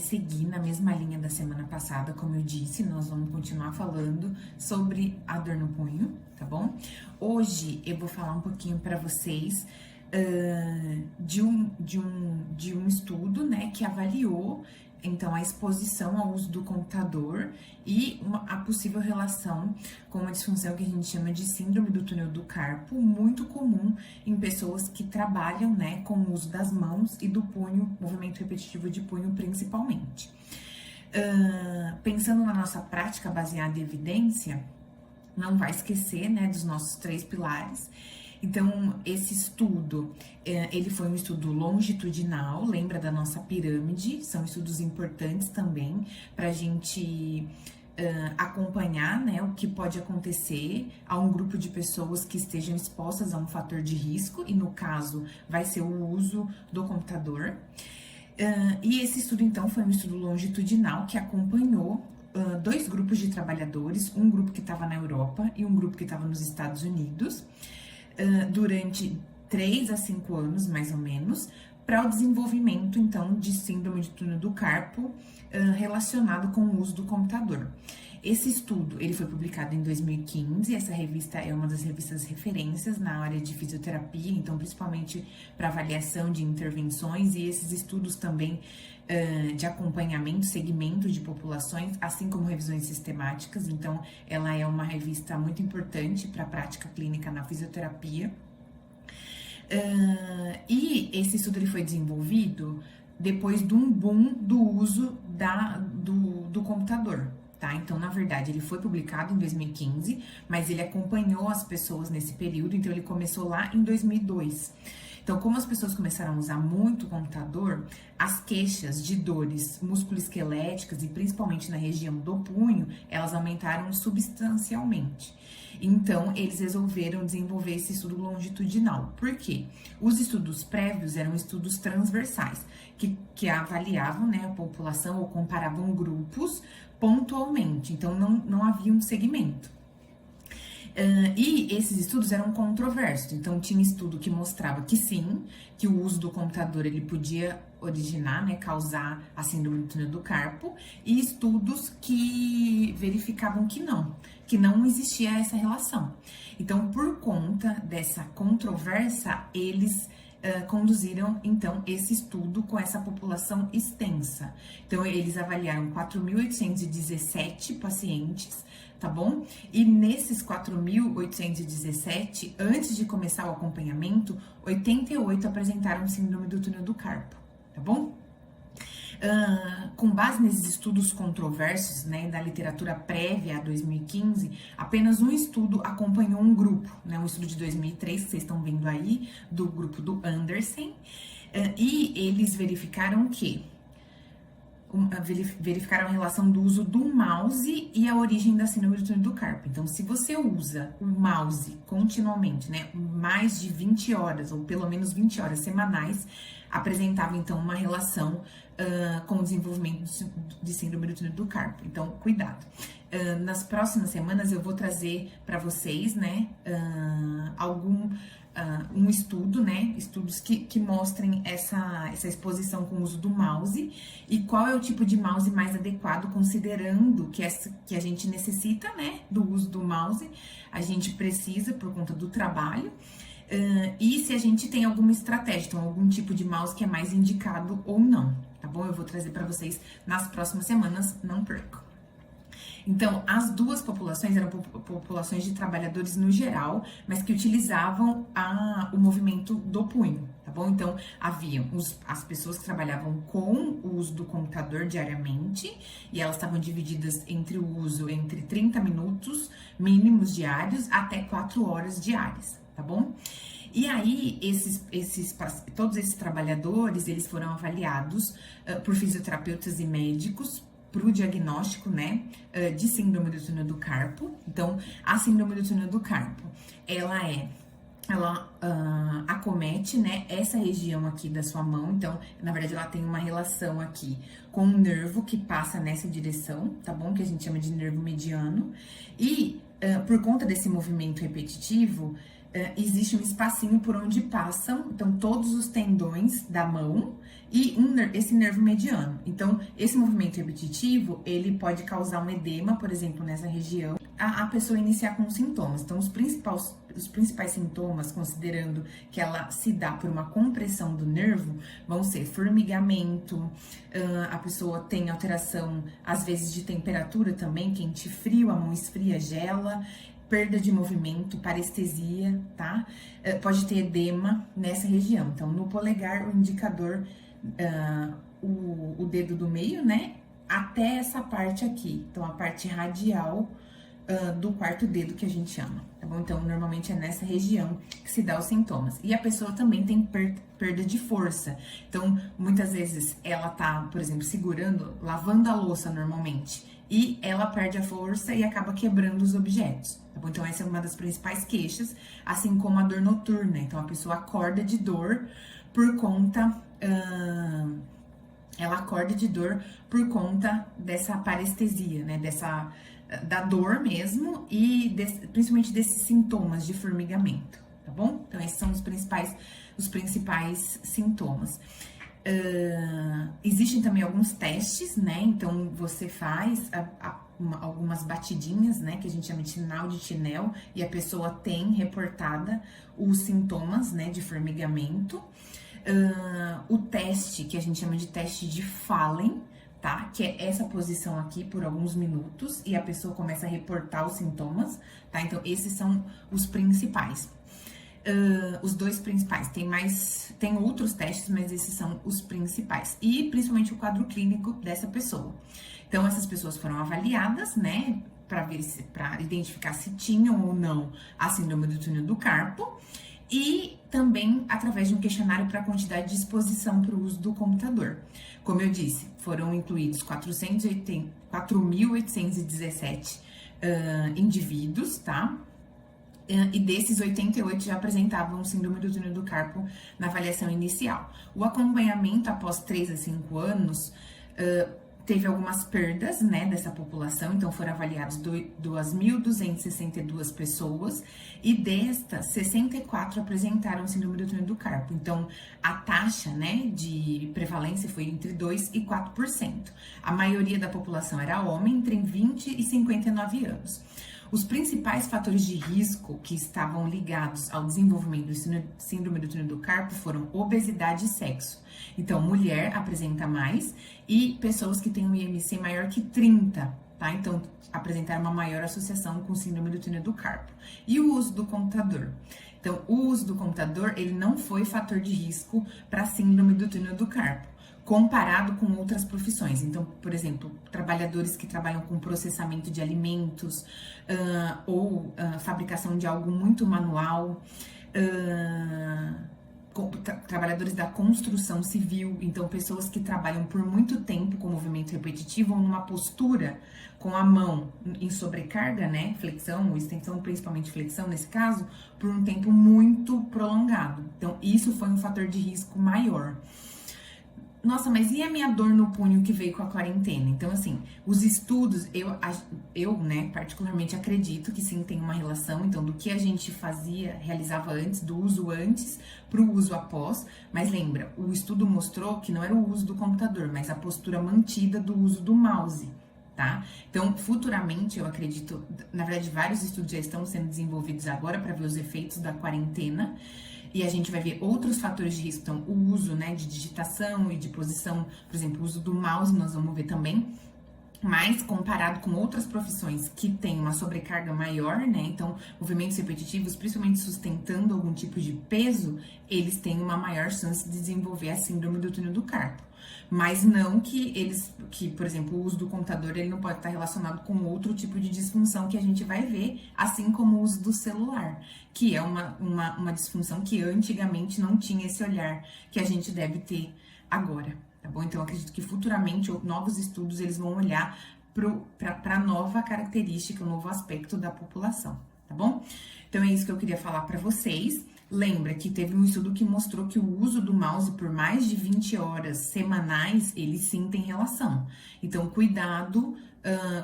seguir na mesma linha da semana passada, como eu disse, nós vamos continuar falando sobre a dor no punho, tá bom? Hoje eu vou falar um pouquinho para vocês de um estudo, né, que avaliou então a exposição ao uso do computador e a possível relação com uma disfunção que a gente chama de síndrome do túnel do carpo, muito comum em pessoas que trabalham, né, com o uso das mãos e do punho, movimento repetitivo de punho principalmente. Pensando na nossa prática baseada em evidência, não vai esquecer, né, dos nossos 3 pilares. Então, esse estudo, ele foi um estudo longitudinal, lembra da nossa pirâmide, são estudos importantes também para a gente acompanhar, né, o que pode acontecer a um grupo de pessoas que estejam expostas a um fator de risco, e no caso vai ser o uso do computador. E esse estudo, então, foi um estudo longitudinal que acompanhou 2 grupos de trabalhadores, um grupo que estava na Europa e um grupo que estava nos Estados Unidos, durante 3 a 5 anos, mais ou menos, para o desenvolvimento, então, de síndrome de túnel do carpo relacionado com o uso do computador. Esse estudo, ele foi publicado em 2015, essa revista é uma das revistas referências na área de fisioterapia, então, principalmente para avaliação de intervenções, e esses estudos também de acompanhamento, segmento de populações, assim como revisões sistemáticas, então, ela é uma revista muito importante para a prática clínica na fisioterapia. E esse estudo ele foi desenvolvido depois de um boom do uso do computador, tá? Então, na verdade, ele foi publicado em 2015, mas ele acompanhou as pessoas nesse período, então ele começou lá em 2002. Então, como as pessoas começaram a usar muito o computador, as queixas de dores musculoesqueléticas e principalmente na região do punho, elas aumentaram substancialmente. Então, eles resolveram desenvolver esse estudo longitudinal. Por quê? Os estudos prévios eram estudos transversais, que avaliavam, né, a população ou comparavam grupos pontualmente. Então, não havia um segmento. E esses estudos eram controversos, então tinha estudo que mostrava que sim, que o uso do computador ele podia originar, né, causar a síndrome do túnel do carpo, e estudos que verificavam que não existia essa relação. Então, por conta dessa controvérsia, eles conduziram, então, esse estudo com essa população extensa. Então, eles avaliaram 4.817 pacientes, tá bom? E nesses 4.817, antes de começar o acompanhamento, 88 apresentaram síndrome do túnel do carpo, tá bom? Com base nesses estudos controversos, né, da literatura prévia a 2015, apenas um estudo acompanhou um grupo, né, um estudo de 2003, que vocês estão vendo aí, do grupo do Andersen, e eles verificaram que verificaram a relação do uso do mouse e a origem da síndrome do túnel do carpo. Então, se você usa o mouse continuamente, né, mais de 20 horas, ou pelo menos 20 horas semanais, apresentava, então, uma relação com o desenvolvimento de síndrome do túnel do carpo. Então, cuidado. Nas próximas semanas, eu vou trazer para vocês, né, um estudo, né, estudos que mostrem essa exposição com o uso do mouse e qual é o tipo de mouse mais adequado, considerando que a gente necessita, né, do uso do mouse, a gente precisa por conta do trabalho, e se a gente tem alguma estratégia, então algum tipo de mouse que é mais indicado ou não, tá bom? Eu vou trazer para vocês nas próximas semanas, não percam. Então, as duas populações eram populações de trabalhadores no geral, mas que utilizavam o movimento do punho, tá bom? Então, haviam as pessoas que trabalhavam com o uso do computador diariamente, e elas estavam divididas entre o uso entre 30 minutos mínimos diários até 4 horas diárias, tá bom? E aí, todos esses trabalhadores, eles foram avaliados por fisioterapeutas e médicos para o diagnóstico, né, de síndrome do túnel do carpo. Então, a síndrome do túnel do carpo, ela acomete, né, essa região aqui da sua mão. Então, na verdade, ela tem uma relação aqui com um nervo que passa nessa direção, tá bom? Que a gente chama de nervo mediano. E, por conta desse movimento repetitivo, existe um espacinho por onde passam, então, todos os tendões da mão e esse nervo mediano. Então, esse movimento repetitivo, ele pode causar um edema, por exemplo, nessa região, a pessoa iniciar com sintomas. Então, os principais sintomas, considerando que ela se dá por uma compressão do nervo, vão ser formigamento, a pessoa tem alteração, às vezes, de temperatura também, quente e frio, a mão esfria, gela, perda de movimento, parestesia, tá? Pode ter edema nessa região. Então, no polegar, o indicador, o dedo do meio, né? Até essa parte aqui. Então, a parte radial do quarto dedo, que a gente chama, tá bom? Então, normalmente é nessa região que se dá os sintomas. E a pessoa também tem perda de força. Então, muitas vezes ela tá, por exemplo, segurando, lavando a louça normalmente, e ela perde a força e acaba quebrando os objetos, tá bom? Então, essa é uma das principais queixas, assim como a dor noturna. Então, a pessoa acorda de dor por conta... ela acorda de dor por conta dessa parestesia, né? Da dor mesmo e principalmente desses sintomas de formigamento, tá bom? Então, esses são os principais sintomas. Existem também alguns testes, né? Então, você faz algumas batidinhas, né? Que a gente chama de sinal de Tinel, e a pessoa tem reportada os sintomas, né? De formigamento. O teste, que a gente chama de teste de Fallen, tá? Que é essa posição aqui por alguns minutos e a pessoa começa a reportar os sintomas, tá? Então, esses são os principais. Os dois principais. Tem outros testes, mas esses são os principais. E principalmente o quadro clínico dessa pessoa. Então, essas pessoas foram avaliadas, né? Para identificar se tinham ou não a síndrome do túnel do carpo. E também através de um questionário para a quantidade de exposição para o uso do computador. Como eu disse, foram incluídos 4.817 indivíduos, tá? E desses, 88 já apresentavam síndrome do túnel do carpo na avaliação inicial. O acompanhamento após 3 a 5 anos teve algumas perdas, né, dessa população, então foram avaliados 2.262 pessoas e destas, 64 apresentaram síndrome do túnel do carpo. Então, a taxa, né, de prevalência foi entre 2% e 4%. A maioria da população era homem, entre 20 e 59 anos. Os principais fatores de risco que estavam ligados ao desenvolvimento do síndrome do túnel do carpo foram obesidade e sexo. Então, mulher apresenta mais e pessoas que têm um IMC maior que 30, tá? Então, apresentaram uma maior associação com síndrome do túnel do carpo. E o uso do computador. Então, o uso do computador, ele não foi fator de risco para síndrome do túnel do carpo, comparado com outras profissões. Então, por exemplo, trabalhadores que trabalham com processamento de alimentos ou fabricação de algo muito manual, trabalhadores da construção civil, então pessoas que trabalham por muito tempo com movimento repetitivo ou numa postura com a mão em sobrecarga, né, flexão ou extensão, principalmente flexão nesse caso, por um tempo muito prolongado. Então, isso foi um fator de risco maior. Nossa, mas e a minha dor no punho que veio com a quarentena? Então, assim, os estudos, eu, né, particularmente acredito que sim, tem uma relação, então, do que a gente realizava antes, do uso antes para o uso após. Mas lembra, o estudo mostrou que não era o uso do computador, mas a postura mantida do uso do mouse, tá? Então, futuramente, eu acredito, na verdade, vários estudos já estão sendo desenvolvidos agora para ver os efeitos da quarentena. E a gente vai ver outros fatores de risco, então o uso, né, de digitação e de posição, por exemplo, o uso do mouse nós vamos ver também, mas comparado com outras profissões que têm uma sobrecarga maior, né, então movimentos repetitivos, principalmente sustentando algum tipo de peso, eles têm uma maior chance de desenvolver a síndrome do túnel do carpo. Mas não que, por exemplo, o uso do computador, ele não pode estar relacionado com outro tipo de disfunção que a gente vai ver, assim como o uso do celular, que é uma disfunção que antigamente não tinha esse olhar que a gente deve ter agora, tá bom? Então, eu acredito que futuramente novos estudos, eles vão olhar para a nova característica, o novo aspecto da população, tá bom? Então, é isso que eu queria falar para vocês. Lembra que teve um estudo que mostrou que o uso do mouse por mais de 20 horas semanais, ele sim tem relação. Então, cuidado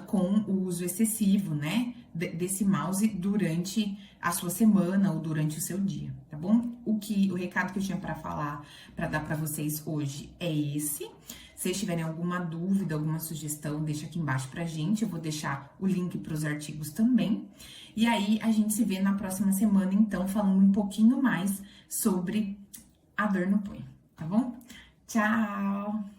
com o uso excessivo, né, desse mouse durante a sua semana ou durante o seu dia, tá bom? O recado que eu tinha para falar, para dar para vocês hoje é esse. Se vocês tiverem alguma dúvida, alguma sugestão, deixa aqui embaixo pra gente. Eu vou deixar o link para os artigos também. E aí, a gente se vê na próxima semana, então, falando um pouquinho mais sobre a dor no punho, tá bom? Tchau!